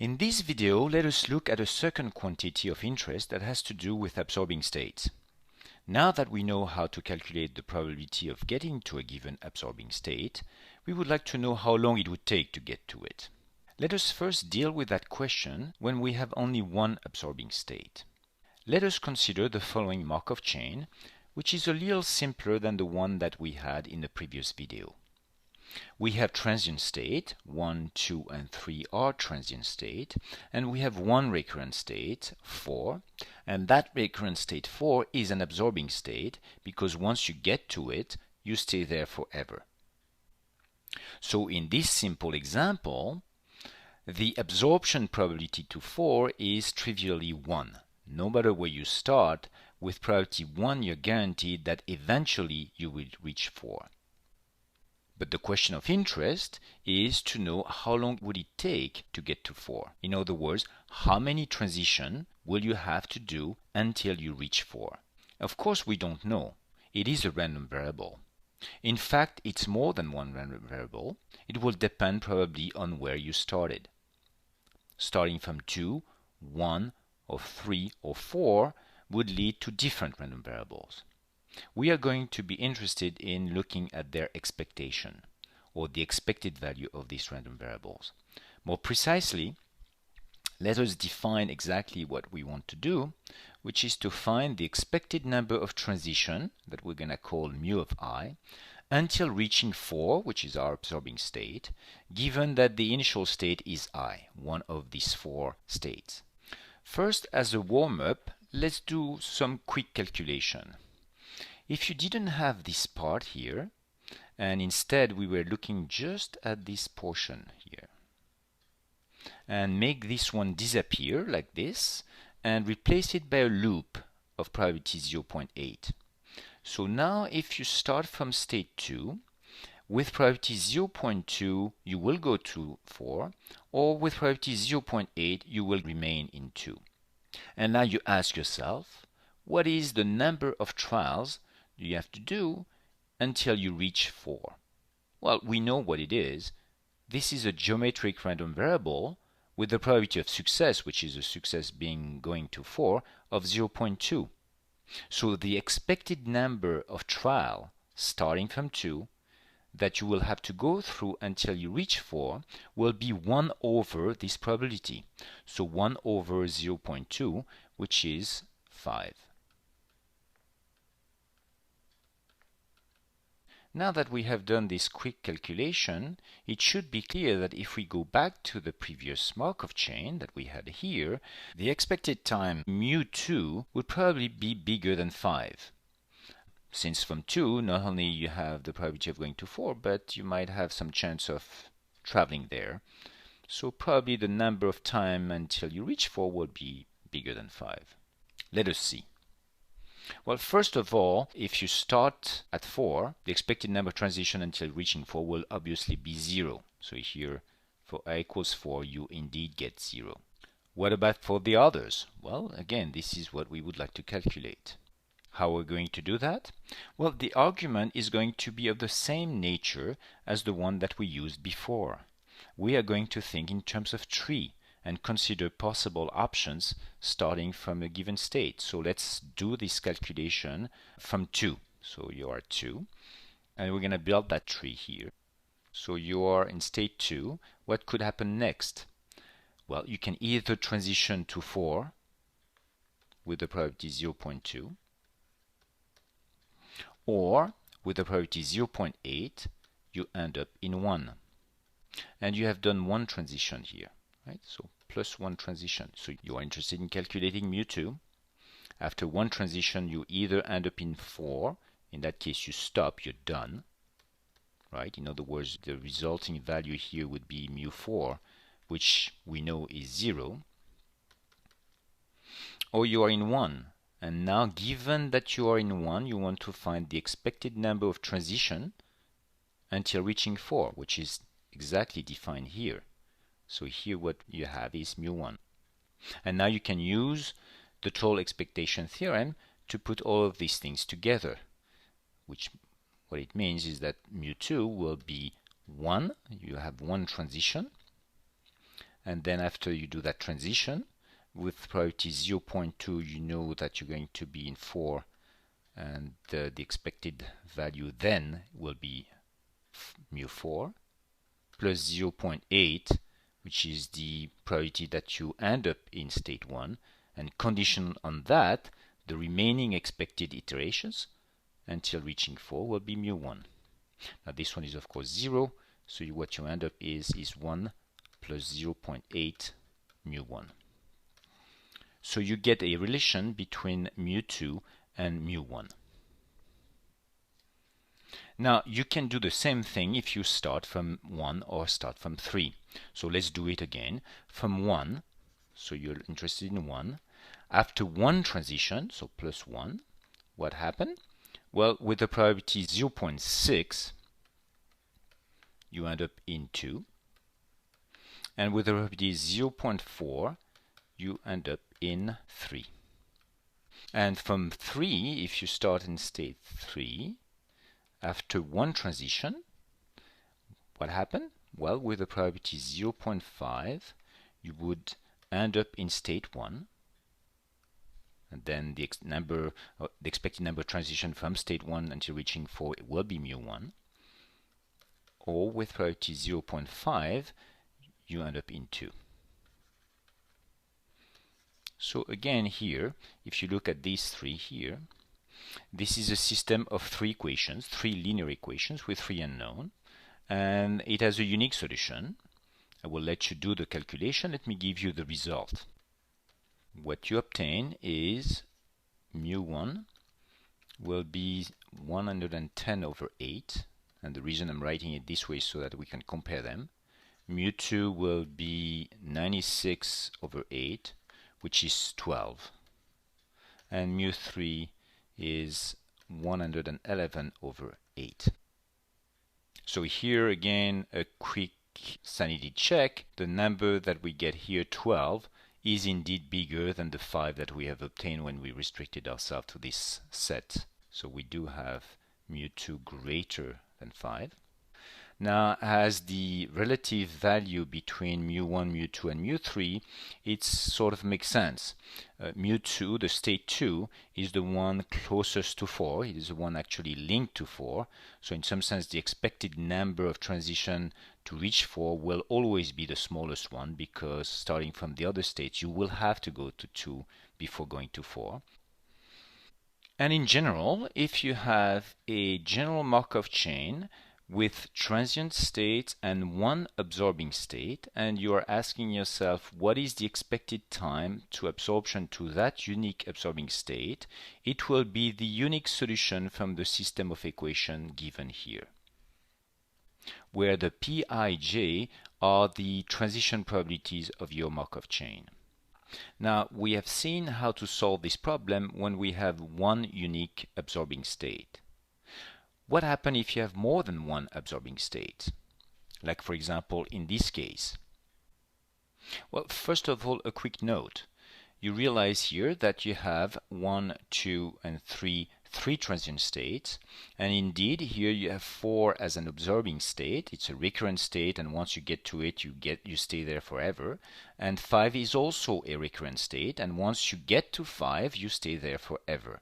In this video, let us look at a second quantity of interest that has to do with absorbing states. Now that we know how to calculate the probability of getting to a given absorbing state, we would like to know how long it would take to get to it. Let us first deal with that question when we have only one absorbing state. Let us consider the following Markov chain, which is a little simpler than the one that we had in the previous video. We have transient state, 1, 2, and 3 are transient state, and we have one recurrent state, 4, and that recurrent state 4 is an absorbing state because once you get to it, you stay there forever. So in this simple example, the absorption probability to 4 is trivially 1. No matter where you start, with probability 1 you're guaranteed that eventually you will reach 4. But the question of interest is to know how long would it take to get to 4. In other words, how many transitions will you have to do until you reach 4? Of course, we don't know. It is a random variable. In fact, it's more than one random variable. It will depend probably on where you started. Starting from 2, 1, or 3, or 4 would lead to different random variables. We are going to be interested in looking at their expectation, or the expected value of these random variables. More precisely, let us define exactly what we want to do, which is to find the expected number of transitions that we're going to call mu of I, until reaching 4, which is our absorbing state, given that the initial state is I, one of these 4 states. First, as a warm-up, let's do some quick calculation. If you didn't have this part here, and instead we were looking just at this portion here, and make this one disappear like this, and replace it by a loop of probability 0.8. So now if you start from state 2, with probability 0.2 you will go to 4, or with probability 0.8 you will remain in 2. And now you ask yourself, what is the number of trials you have to do until you reach 4? Well, we know what it is. This is a geometric random variable with the probability of success, which is a success being going to 4, of 0.2. So the expected number of trials starting from 2 that you will have to go through until you reach 4 will be 1 over this probability. So 1 over 0.2, which is 5. Now that we have done this quick calculation, it should be clear that if we go back to the previous Markov chain that we had here, the expected time mu2 would probably be bigger than 5. Since from 2, not only you have the probability of going to 4, but you might have some chance of traveling there. So probably the number of time until you reach 4 will be bigger than 5. Let us see. Well, first of all, if you start at 4, the expected number of transitions until reaching 4 will obviously be 0. So here, for I equals 4, you indeed get 0. What about for the others? Well, again, this is what we would like to calculate. How are we going to do that? Well, the argument is going to be of the same nature as the one that we used before. We are going to think in terms of tree and consider possible options starting from a given state. So let's do this calculation from 2. So you are 2, and we're going to build that tree here. So you are in state 2. What could happen next? Well, you can either transition to 4 with the probability 0.2, or with the probability 0.8, you end up in 1. And you have done one transition here, right? So plus one transition. So you are interested in calculating mu2. After one transition, you either end up in 4. In that case, you stop, you're done, right? In other words, the resulting value here would be mu4, which we know is 0. Or you are in 1. And now, given that you are in 1, you want to find the expected number of transitions until reaching 4, which is exactly defined here. So here what you have is mu1. And now you can use the total expectation theorem to put all of these things together, which what it means is that mu2 will be 1. You have one transition. and then after you do that transition, with priority 0.2, you know that you're going to be in 4, and the expected value then will be mu4 plus 0.8, which is the priority that you end up in state 1, and condition on that, the remaining expected iterations until reaching 4 will be mu1. Now this one is of course 0, so what you end up is 1 plus 0.8 mu1. So you get a relation between mu2 and mu1. Now you can do the same thing if you start from 1 or start from 3. So let's do it again. From 1, so you're interested in 1. After one transition, so plus 1, what happened? Well, with the probability 0.6, you end up in 2. And with the probability 0.4, you end up in 3. And from 3, if you start in state 3, after one transition, what happened? Well, with the probability 0.5, you would end up in state 1. And then the expected number of transition from state 1 until reaching 4 will be mu1. Or with probability 0.5, you end up in 2. So again here, if you look at these three here, this is a system of three equations, three linear equations with three unknown, and it has a unique solution. I will let you do the calculation. Let me give you the result. What you obtain is mu1 will be 110 over 8, and the reason I'm writing it this way is so that we can compare them. Mu2 will be 96 over 8, which is 12, and mu3 is 111 over 8. So here again a quick sanity check. The number that we get here, 12, is indeed bigger than the 5 that we have obtained when we restricted ourselves to this set. So we do have mu2 greater than 5. Now, as the relative value between mu1, mu2, and mu3, it sort of makes sense. Mu2, the state 2, is the one closest to 4. It is the one actually linked to 4. So in some sense, the expected number of transition to reach 4 will always be the smallest one, because starting from the other states, you will have to go to 2 before going to 4. And in general, if you have a general Markov chain with transient states and one absorbing state, and you are asking yourself what is the expected time to absorption to that unique absorbing state, it will be the unique solution from the system of equation given here, where the Pij are the transition probabilities of your Markov chain. Now, we have seen how to solve this problem when we have one unique absorbing state. What happens if you have more than one absorbing state? Like, for example, in this case. Well, first of all, a quick note. You realize here that you have 1, 2, and 3 transient states, and indeed here you have 4 as an absorbing state. It's a recurrent state, and once you get to it, you stay there forever. And 5 is also a recurrent state, and once you get to 5, you stay there forever.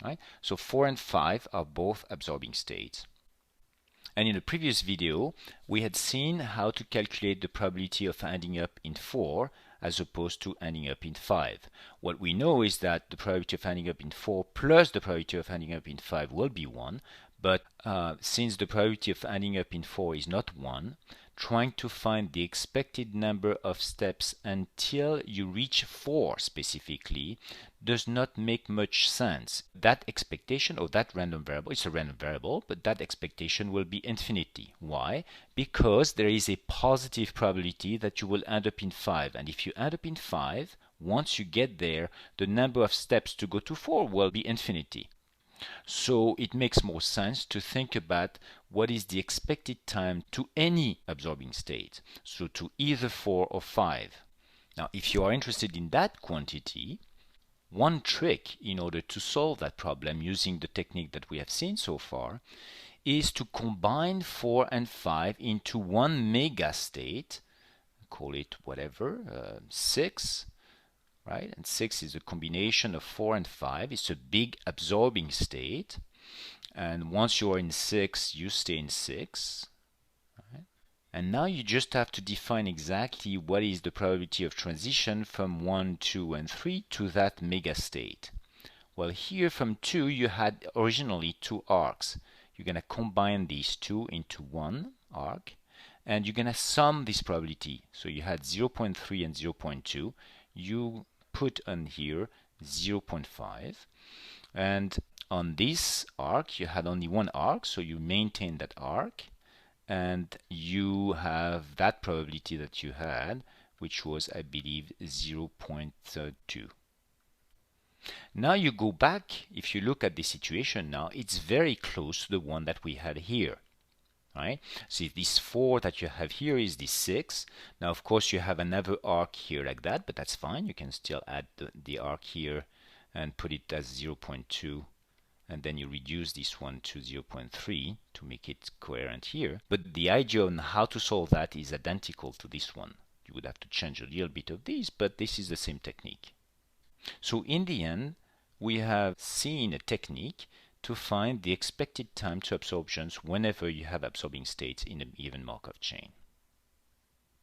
Right? So 4 and 5 are both absorbing states. And in the previous video, we had seen how to calculate the probability of ending up in 4 as opposed to ending up in 5. What we know is that the probability of ending up in 4 plus the probability of ending up in 5 will be 1, but since the probability of ending up in 4 is not 1, trying to find the expected number of steps until you reach 4 specifically does not make much sense. That expectation of that random variable, it's a random variable, but that expectation will be infinity. Why? Because there is a positive probability that you will end up in 5, and if you end up in 5, once you get there, the number of steps to go to 4 will be infinity. So it makes more sense to think about what is the expected time to any absorbing state, so to either 4 or 5. Now, if you are interested in that quantity, one trick in order to solve that problem using the technique that we have seen so far is to combine 4 and 5 into one mega state call it whatever, 6, right? And 6 is a combination of 4 and 5. It's a big absorbing state. And once you're in 6, you stay in 6. Right? And now you just have to define exactly what is the probability of transition from 1, 2, and 3 to that mega state. Well, here from 2, you had originally 2 arcs. You're going to combine these 2 into one arc, and you're going to sum this probability. So you had 0.3 and 0.2. You put on here 0.5. And on this arc, you had only one arc, so you maintain that arc. And you have that probability that you had, which was, I believe, 0.2. Now you go back, if you look at the situation now, it's very close to the one that we had here. Right? See, this 4 that you have here is this 6. Now, of course, you have another arc here like that, but that's fine. You can still add the arc here and put it as 0.2. And then you reduce this one to 0.3 to make it coherent here. But the idea on how to solve that is identical to this one. You would have to change a little bit of this, but this is the same technique. So in the end, we have seen a technique to find the expected time to absorptions whenever you have absorbing states in a given Markov chain.